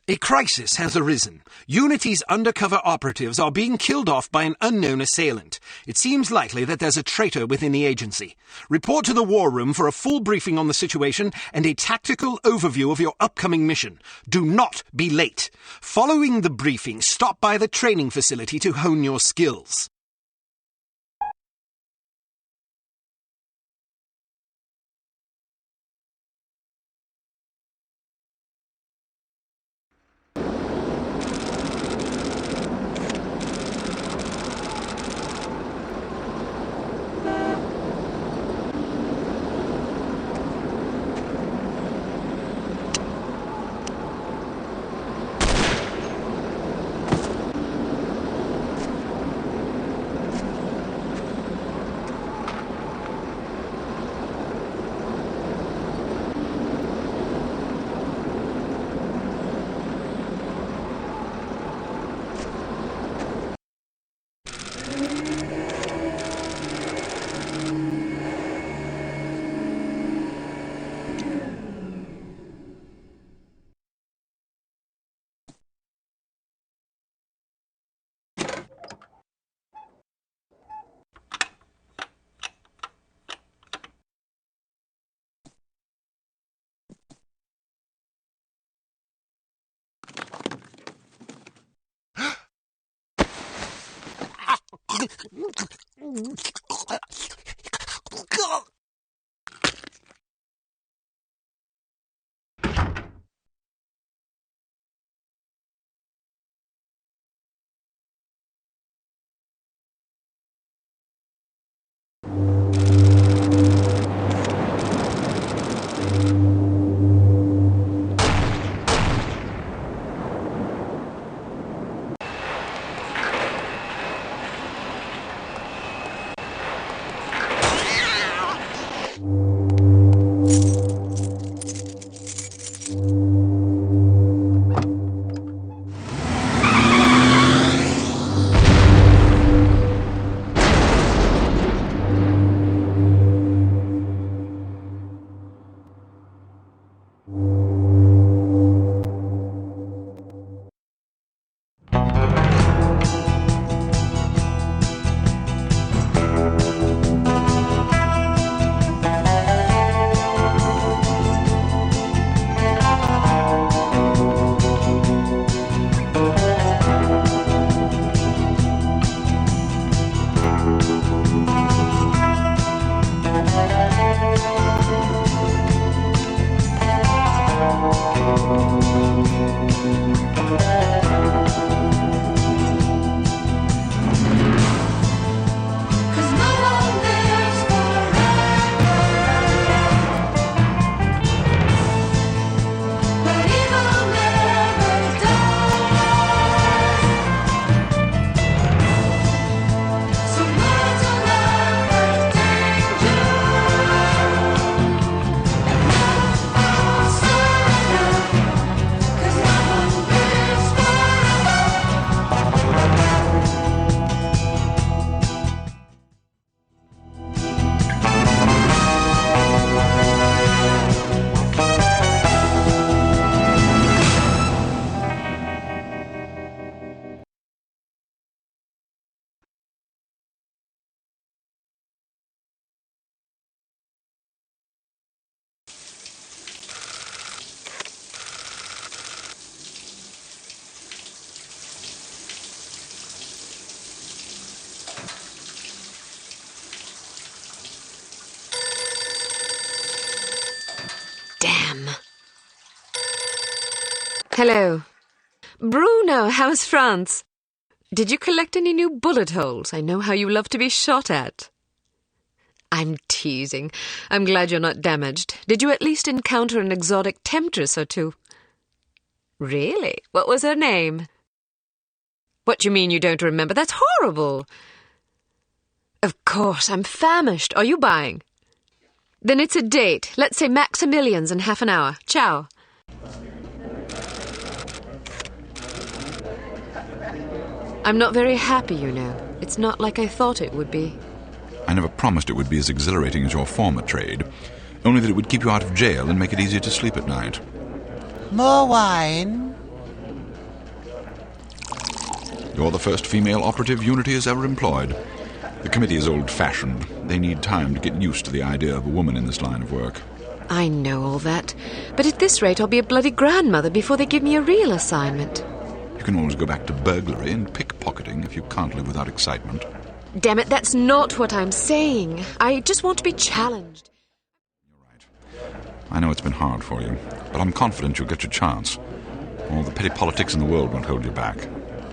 A crisis has arisen. Unity's undercover operatives are being killed off by an unknown assailant. It seems likely that there's a traitor within the agency. Report to the war room for a full briefing on the situation and a tactical overview of your upcoming mission. Do not be late. Following the briefing, stop by the training facility to hone your skills. Hello. Bruno, how's France? Did you collect any new bullet holes? I know how you love to be shot at. I'm teasing. I'm glad you're not damaged. Did you at least encounter an exotic temptress or two? Really? What was her name? What do you mean you don't remember? That's horrible. Of course, I'm famished. Are you buying? Then it's a date. Let's say Maximilian's in half an hour. Ciao. I'm not very happy, you know. It's not like I thought it would be. I never promised it would be as exhilarating as your former trade, only that it would keep you out of jail and make it easier to sleep at night. More wine? You're the first female operative Unity has ever employed. The committee is old-fashioned. They need time to get used to the idea of a woman in this line of work. I know all that. But at this rate, I'll be a bloody grandmother before they give me a real assignment. You can always go back to burglary and pickpocketing if you can't live without excitement. Damn it, that's not what I'm saying. I just want to be challenged. You're right. I know it's been hard for you, but I'm confident you'll get your chance. All the petty politics in the world won't hold you back.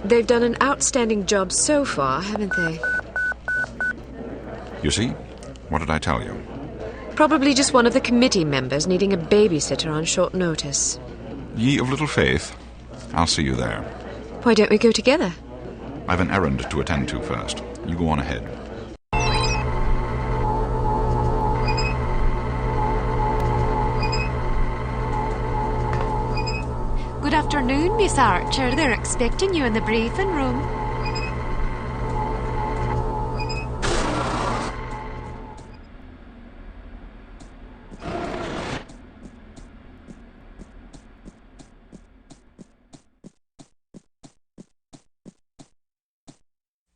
They've done an outstanding job so far, haven't they? You see? What did I tell you? Probably just one of the committee members needing a babysitter on short notice. Ye of little faith. I'll see you there. Why don't we go together? I've an errand to attend to first. You go on ahead. Good afternoon, Miss Archer. They're expecting you in the briefing room.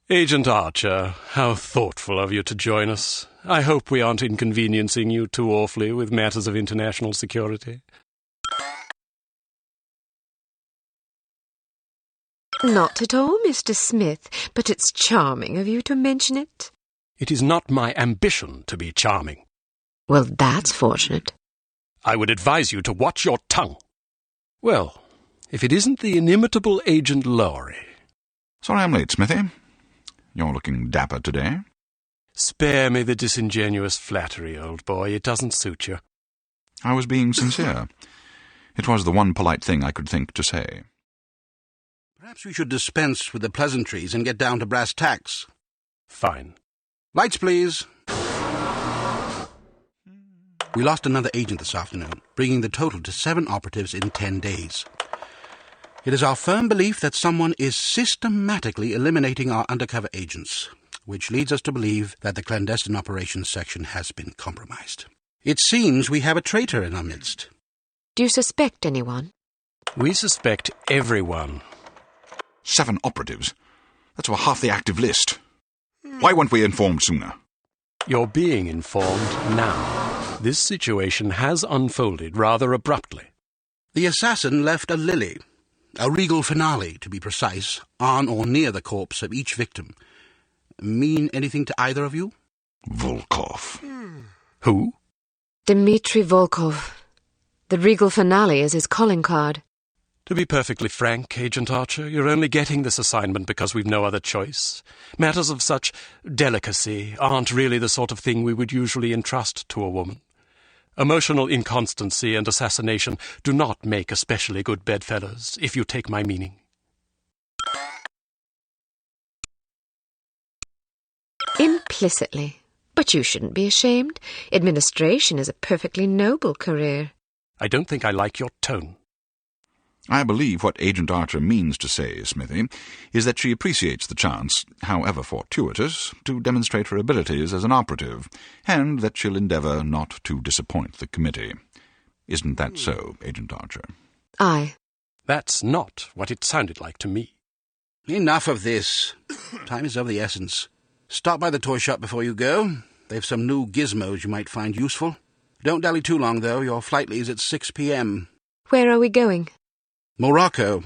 Agent Archer, how thoughtful of you to join us. I hope we aren't inconveniencing you too awfully with matters of international security. Not at all, Mr. Smith, but it's charming of you to mention it. It is not my ambition to be charming. Well, that's fortunate. I would advise you to watch your tongue. Well, if it isn't the inimitable Agent Lowry. Sorry I'm late, Smithy. You're looking dapper today. Spare me the disingenuous flattery, old boy. It doesn't suit you. I was being sincere. It was the one polite thing I could think to say. Perhaps we should dispense with the pleasantries and get down to brass tacks. Fine. Lights, please. We lost another agent this afternoon, bringing the total to 7 operatives in 10 days. It is our firm belief that someone is systematically eliminating our undercover agents, which leads us to believe that the clandestine operations section has been compromised. It seems we have a traitor in our midst. Do you suspect anyone? We suspect everyone. 7 operatives? That's over half the active list. Why weren't we informed sooner? You're being informed now. This situation has unfolded rather abruptly. The assassin left a lily, a regal finale, to be precise, on or near the corpse of each victim. Mean anything to either of you? Volkov. Who? Dmitri Volkov. The regal finale is his calling card. To be perfectly frank, Agent Archer, you're only getting this assignment because we've no other choice. Matters of such delicacy aren't really the sort of thing we would usually entrust to a woman. Emotional inconstancy and assassination do not make especially good bedfellows, if you take my meaning. Implicitly. But you shouldn't be ashamed. Administration is a perfectly noble career. I don't think I like your tone. I believe what Agent Archer means to say, Smithy, is that she appreciates the chance, however fortuitous, to demonstrate her abilities as an operative, and that she'll endeavour not to disappoint the committee. Isn't that so, Agent Archer? Aye. That's not what it sounded like to me. Enough of this. Time is of the essence. Stop by the toy shop before you go. They've some new gizmos you might find useful. Don't dally too long, though. Your flight leaves at 6 p.m. Where are we going? Morocco.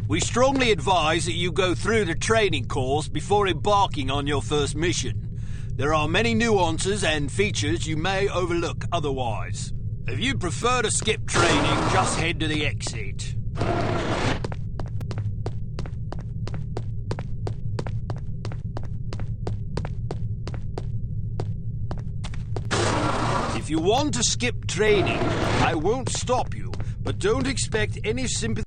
We strongly advise that you go through the training course before embarking on your first mission. There are many nuances and features you may overlook otherwise. If you prefer to skip training, just head to the exit. If you want to skip training, I won't stop you, but don't expect any sympathy.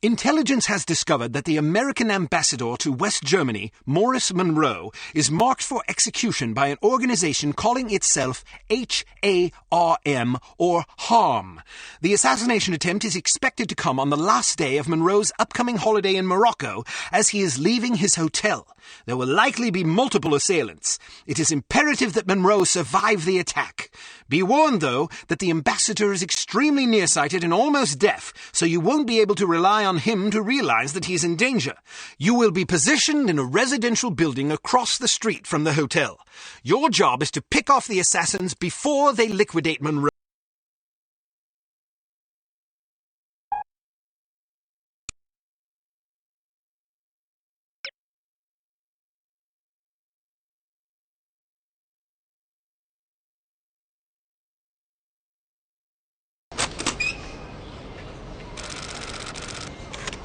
Intelligence has discovered that the American ambassador to West Germany, Morris Monroe, is marked for execution by an organization calling itself HARM, or HARM. The assassination attempt is expected to come on the last day of Monroe's upcoming holiday in Morocco as he is leaving his hotel. There will likely be multiple assailants. It is imperative that Monroe survive the attack. Be warned, though, that the ambassador is extremely nearsighted and almost deaf, so you won't be able to rely on him to realize that he's in danger. You will be positioned in a residential building across the street from the hotel. Your job is to pick off the assassins before they liquidate Monroe.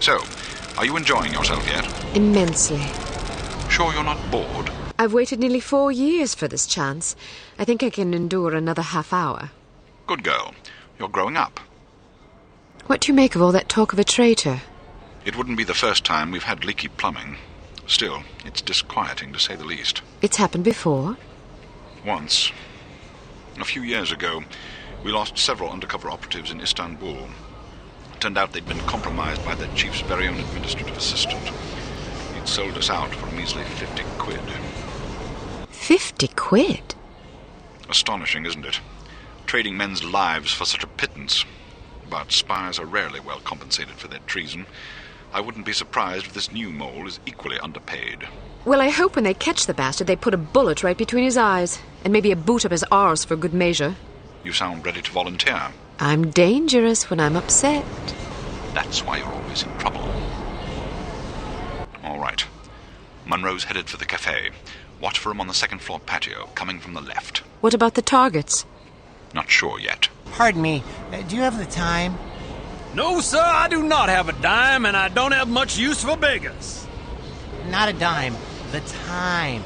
So, are you enjoying yourself yet? Immensely. Sure you're not bored? I've waited nearly 4 years for this chance. I think I can endure another half hour. Good girl. You're growing up. What do you make of all that talk of a traitor? It wouldn't be the first time we've had leaky plumbing. Still, it's disquieting to say the least. It's happened before? Once. A few years ago, we lost several undercover operatives in Istanbul. Turned out they'd been compromised by their chief's very own administrative assistant. He'd sold us out for a measly 50 quid. 50 quid? Astonishing, isn't it? Trading men's lives for such a pittance. But spies are rarely well compensated for their treason. I wouldn't be surprised if this new mole is equally underpaid. Well, I hope when they catch the bastard they put a bullet right between his eyes, and maybe a boot up his arse for good measure. You sound ready to volunteer. I'm dangerous when I'm upset. That's why you're always in trouble. All right. Monroe's headed for the cafe. Watch for him on the second floor patio, coming from the left. What about the targets? Not sure yet. Pardon me, do you have the time? No, sir, I do not have a dime, and I don't have much use for beggars. Not a dime, the time.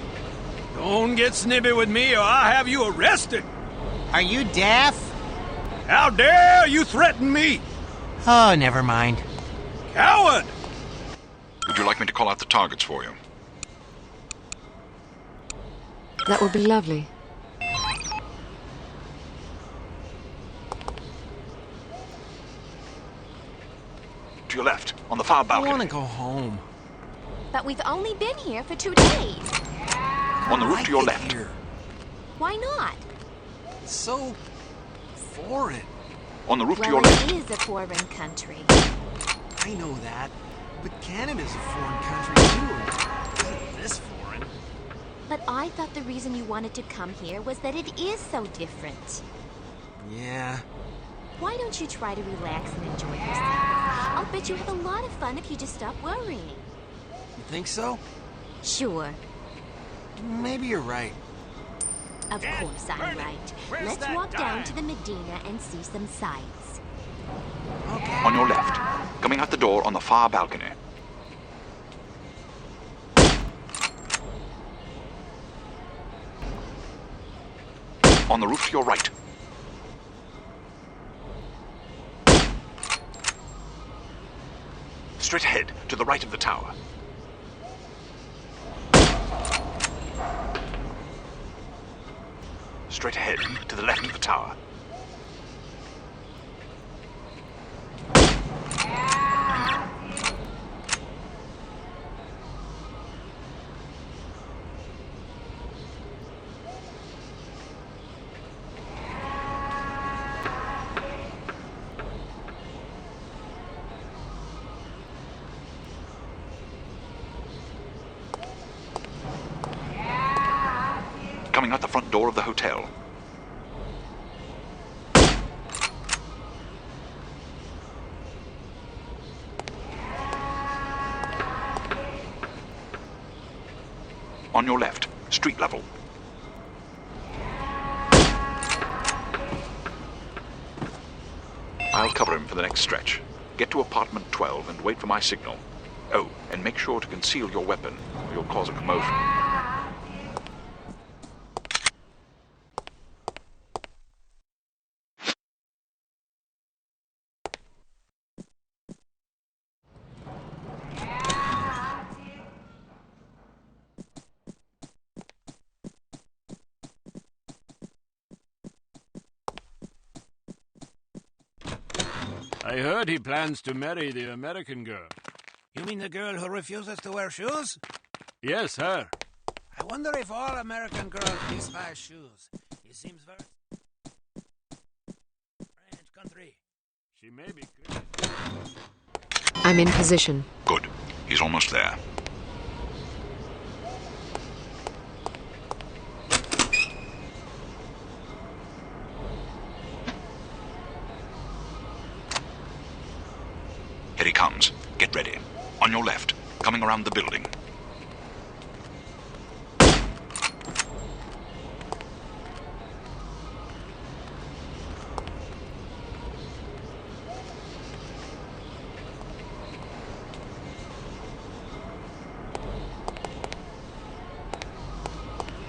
Don't get snibby with me, or I'll have you arrested. Are you deaf? How dare you threaten me? Oh, never mind. Coward! Would you like me to call out the targets for you? That would be lovely. To your left, on the far balcony. I want to go home. But we've only been here for 2 days. On the roof to your left. Here. Why not? It's so foreign. On the roof to Well, your left. it is a foreign country. I know that, but Canada's a foreign country too. It isn't this foreign. But I thought the reason you wanted to come here was that it is so different. Yeah. Why don't you try to relax and enjoy yourself? I'll bet you have a lot of fun if you just stop worrying. You think so? Sure. Maybe you're right. Of course I'm right. Let's walk down to the Medina and see some sights. Okay. On your left, coming out the door on the far balcony. On the roof to your right. Straight ahead, to the right of the tower. Straight ahead, to the left of the tower. coming out the front door of the hotel. On your left, street level. I'll cover him for the next stretch. Get to apartment 12 and wait for my signal. Oh, and make sure to conceal your weapon, or you'll cause a commotion. I heard he plans to marry the American girl. You mean the girl who refuses to wear shoes? Yes, her. I wonder if all American girls despise shoes. It seems very strange country. She may be crazy. I'm in position. Good. He's almost there. Here he comes. Get ready. On your left, coming around the building.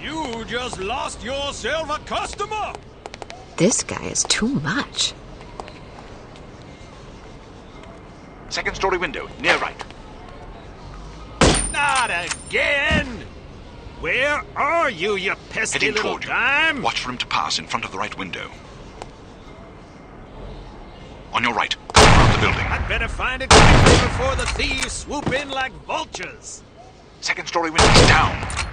You just lost yourself a customer! This guy is too much. Second story window, near right. Not again! Where are you, you pesky Heading little toward you. dime? Watch for him to pass in front of the right window. On your right, coming around the building. I'd better find it quickly before the thieves swoop in like vultures. Second story window down.